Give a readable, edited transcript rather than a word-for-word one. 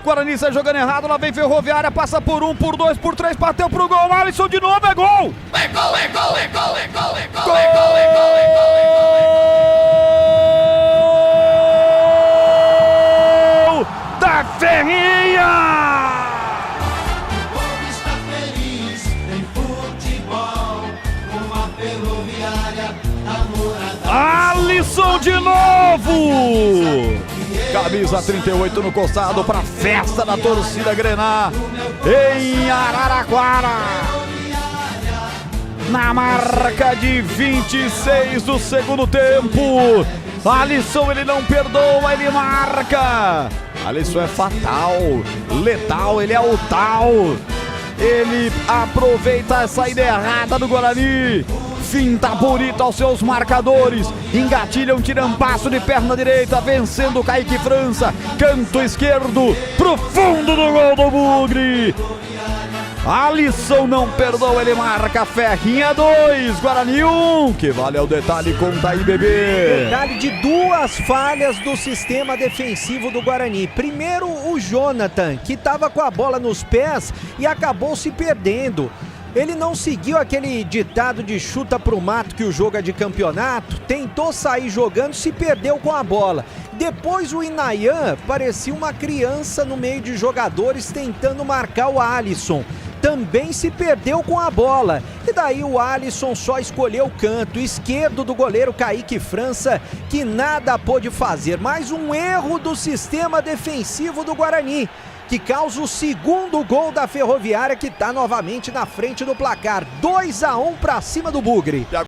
Guarani sai jogando errado, lá vem Ferroviária, passa por 1, por 2, por 3, bateu pro gol, Alisson de novo, é gol! É gol, é gol, é gol, é gol, é gol, Gol! é gol, é gol, é gol, é gol! Da Ferrinha! O povo está feliz em futebol, com a Ferroviária, a morada. Alisson de novo! Camisa 38 no costado para festa da torcida Grená em Araraquara. Na marca de 26 do segundo tempo, Alisson, ele não perdoa, ele marca. Alisson é fatal, letal, ele é o tal. Ele aproveita a saída errada do Guarani. Finta bonita aos seus marcadores, engatilha um tirampasso de perna direita, vencendo o Kaique França, canto esquerdo, pro fundo do gol do Bugre. Alisson não perdoa, ele marca. Ferrinha 2, Guarani 1, que vale ao detalhe, conta aí, bebê. Detalhe de duas falhas do sistema defensivo do Guarani. Primeiro, o Jonathan, que estava com a bola nos pés e acabou se perdendo. Ele não seguiu aquele ditado de chuta pro mato que o jogo é de campeonato, tentou sair jogando, se perdeu com a bola. Depois o Inayan parecia uma criança no meio de jogadores tentando marcar o Alisson. Também se perdeu com a bola. E daí o Alisson só escolheu o canto esquerdo do goleiro Kaique França, que nada pôde fazer. Mais um erro do sistema defensivo do Guarani, que causa o segundo gol da Ferroviária, que está novamente na frente do placar. 2-1 para cima do Bugre.